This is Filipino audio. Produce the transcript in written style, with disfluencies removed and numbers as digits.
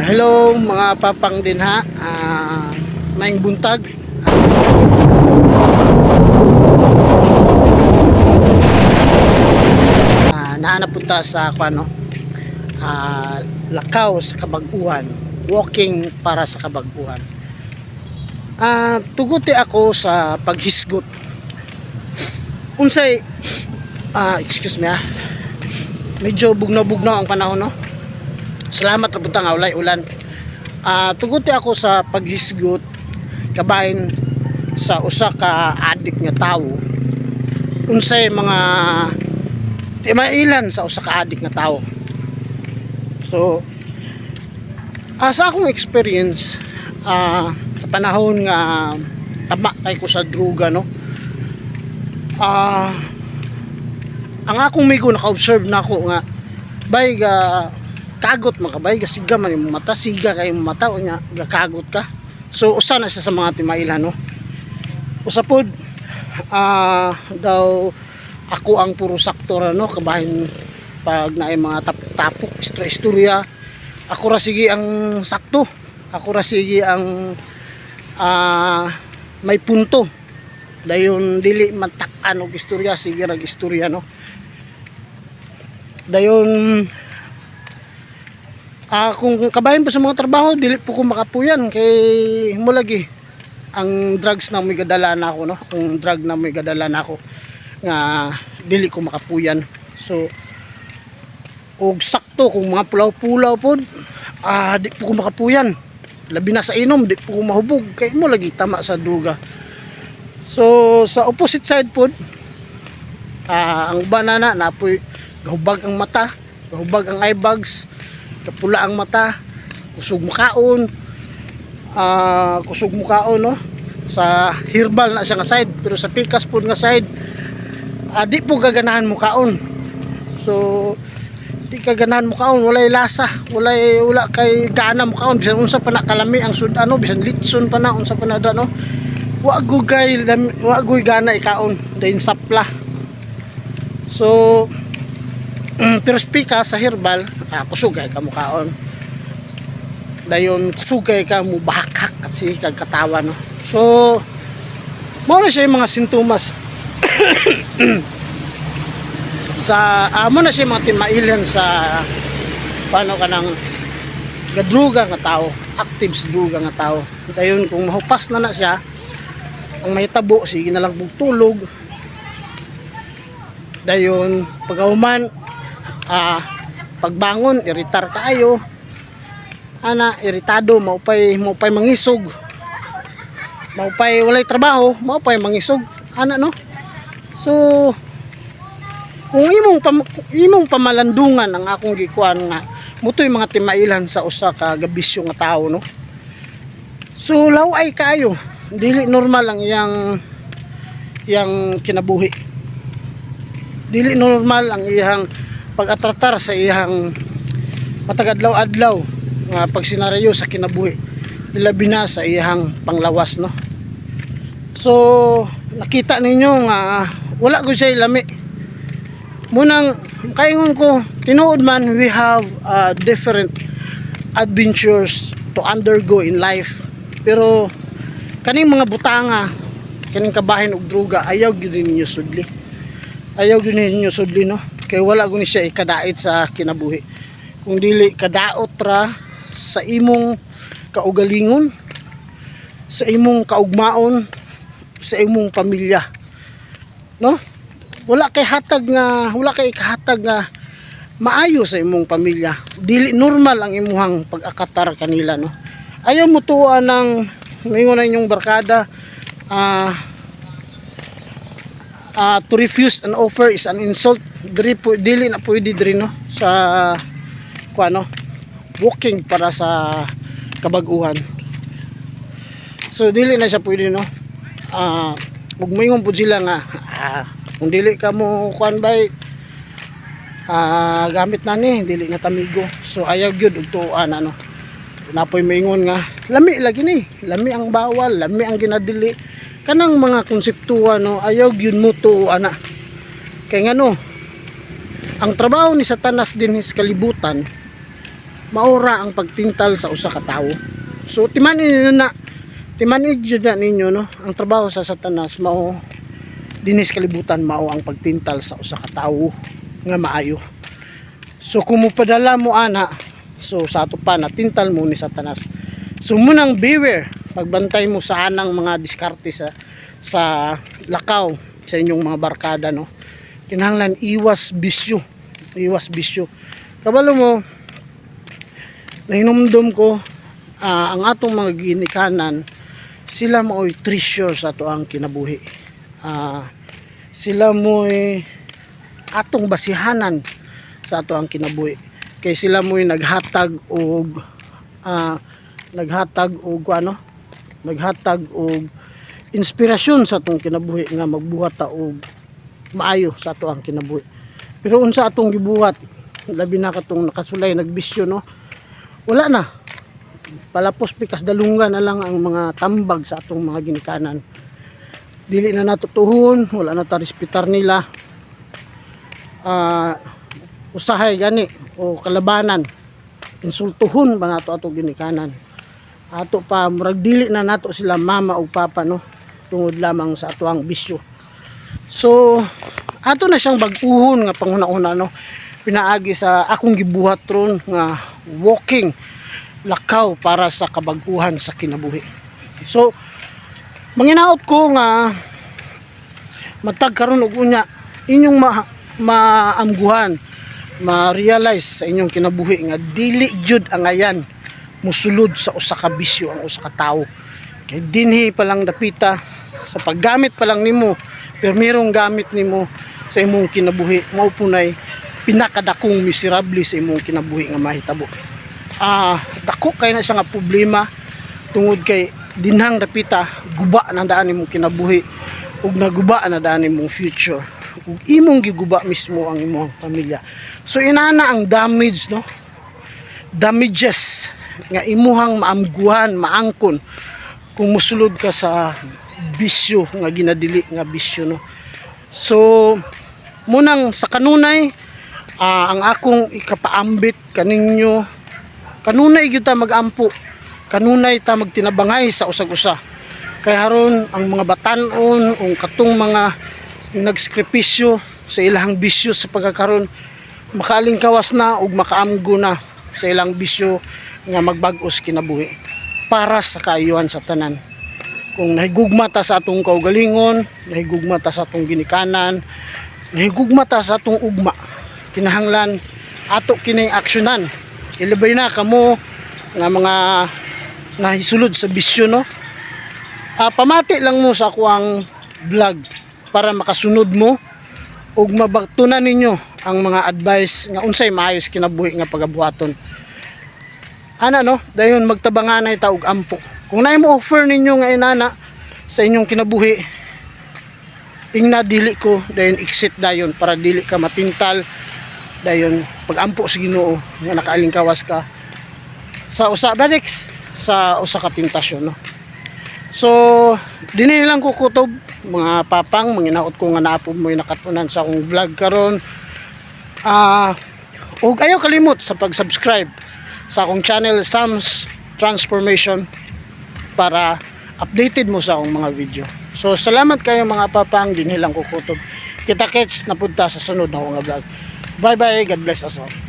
Hello mga papang dinha, maing buntag. Nahanap punta sa lakaw sa Kabag-uhan, walking para sa Kabag-uhan. Tuguti ako sa paghisgot. Unsay excuse me, medyo bugnaw-bugnaw ang panahon, no? Salamat ra butang ulay ulan. Tuguti ako sa paghisgot kabahin sa usa ka adik nga tawo. Unsay mga timailan sa usa ka adik nga tawo. So sa akong experience sa panahon nga tama kay ko sa droga, no, ang akong migo naka-observe na ako nga bay ga kagot makabay gasiga man yung mata, siga kay mata o nya gakagot ka. So usa na siya sa mga timailan, no. Usapod daw ako ang puro saktor, no, kabahin pag naay mga tapok istorya ako ra sige ang sakto, ako ra sige ang may punto, dayon dili matak-an og istorya, sige rag istorya, no. Dayon kung kabahin po sa mga trabaho dili po ko makapuyan kay mo lagi ang drugs na may gadala na ako, no. Ang drug na may gadala na ako nga dili ko makapuyan. So og sakto kung mga pulaw-pulaw pod di po ko makapuyan, labi na sa inom di po ko mahubog kay mo lagi tama sa duga. So sa opposite side pod ang banana na po gahubag ang mata, gahubag ang eye bags, kapula ang mata, kusog mukaon, no, sa herbal na siya nga side, pero sa pikas po nga side di po gaganahan mukaon. So di kaganahan mukaon, walay lasa, wala kay gana mukaon, bisan unsa pa na kalami ang sud, bisan litson pa na unsa pa na no, wa goy gana ikaon dayon sapla. So pero pika sa herbal kusugay ka mukaon, dayon kusugay ka mo bahakak kasi kagkatawa, no. So mo na siya yung mga sintomas sa mo na siya mga timailan sa paano ka nang gadruga nga tao, active sa druga nga tao. Dayon kung mahupas na siya ang may tabo, sige na lang tulog. Dayon pagauman pagbangon iritar kaayo, iritado, maupay mangisog, maupay walay trabaho, maupay mangisog no. So kung imong pamalandungan ang akong gikuan nga mutoy mga timailan sa usa ka gabisyo nga tao, no. So laway kaayo, dili normal ang iyang kinabuhi, dili normal ang iyang pag-atratar sa iyang matagadlaw-adlaw nga pagsenaryo sa kinabuhi, ilabi na sa iyang panglawas, no. So nakita ninyo nga wala ko siya lami. Munang kaingon ko tinuod man, we have different adventures to undergo in life, pero kaning mga butanga, kaning kabahin og droga ayaw gyud ninyo sudli, no. Kay wala guni siya ikadait sa kinabuhi, kung dili kadaot ra sa imong kaugalingon, sa imong kaugmaon, sa imong pamilya, no. Wala kay kahatag nga maayo sa imong pamilya, dili normal ang imuhang pag-akatar kanila, no. Ayaw mo tuwa ng mingon na inyong barkada, to refuse an offer is an insult. Dili na pwede diri, no, sa walking para sa Kabag-uhan. So dili na siya pwede, no. Ug moingon pud sila nga kung dili ka mo bay gamit na ni dili na tamigo. So ayaw gyud og tuan, no. Napoy moingon nga lami lagi ni, lami ang bawal, lami ang ginadili, kanang mga konseptuwa, no. Ayaw gyud mo tuan kay ngano ang trabaho ni Satanas din sa kalibutan maura ang pagtintal sa usa ka tawo. So timanin ninyo na, timanin jud na ninyo no, ang trabaho sa Satanas mao dinis kalibutan, mao ang pagtintal sa usa ka tawo nga maayo. So kung mupadala mo ana, so sa ato pa natintal mo ni Satanas. So munang beware, pagbantay mo sa anang mga diskarte sa lakaw sa inyong mga barkada no. Kinahanglan iwas bisyo. Iwas bisyo. Kabalo mo, nahinumdum ko ang atong mga ginikanan, sila mo'y treasure sa ato ang kinabuhi. Sila mo'y atong basihanan sa ato ang kinabuhi. Kay sila mo'y naghatag og inspirasyon sa atong kinabuhi nga magbuhat ta og maayo sa ato ang kinabuhi. Pero unsa atong gibuhat, labi na katong nakasulay nagbisyo no, wala na, palapos pikas dalungan na lang ang mga tambag sa atong mga ginikanan. Dili na natutuhon, wala na ta respetar nila. Usahay gani o kalabanan, insultuhon ba nato atong ginikanan, ato pa murag dili na nato sila mama o papa no, tungod lamang sa ato ang bisyo. So ato na siyang bag-uhon nga panghuna-una no, pinaagi sa akong gibuhat ron nga walking lakaw para sa kabag-uhan sa kinabuhi. So manginaot ko nga matag karon og unya inyong maamguhan, ma-realize sa inyong kinabuhi nga dili jud ang ayan musulod sa usa ka bisyo ang usa ka tawo. Kay dinhi pa lang dapita sa paggamit pa lang nimo, permirong gamit nimo sa imong kinabuhi, mao punay pinakadakong miserable sa imong kinabuhi nga mahitabo. Dako kay na siya nga problema tungod kay dinhang dapita guba na daan imong kinabuhi ug naguba na daan imong future ug imong giguba mismo ang imong pamilya. So inana ang damage no, damages nga imuhang maamguhan, maangkon kung musulod ka sa bisyo nga ginadili nga bisyo no. So munang sa kanunay, ang akong ikapaambit kaninyo, kanunay gyud ta magampo, kanunay ta magtinabangay sa usag-usa. Kay haron ang mga batan-on o katong mga nagskripisyo sa ilang bisyo sa pagkakaroon, makaalingkawas na ug makaamgo na sa ilang bisyo nga magbag-os kinabuhi para sa kaayuhan sa tanan. Kung nahigugma ta sa atong kaugalingon, nahigugma ta sa atong ginikanan, nahigugma ta sa atong ugma, kinahanglan ato kining aksyonan. Ilabay na kamo nga mga nahisulod sa bisyo no. Pamati lang mo sa akong vlog para makasunod mo ug mabagtunan ninyo ang mga advice nga unsay maayos kinabuhi nga pagabuhaton. Ana no, dayon magtabanganay ta og ampo. Kung naay mo offer ninyo nga inana sa inyong kinabuhi, ingna dili ko dayon exit dayon para dili ka matintal dayon pagampo sa Ginoo nga nakaalingkawas ka sa usa sa usa ka tentasyon no. So dinhi lang ko kutob mga papang, manginaot ko nga naapod mo nakatunan sa akong vlog karon. Ug ayaw kalimot sa pag-subscribe sa akong channel Sam's Transformation para updated mo sa akong mga video. So salamat kayo mga papang, dinhi lang ko kutob. Kita-kits na punta sa sunod na akong vlog. Bye bye, God bless us all.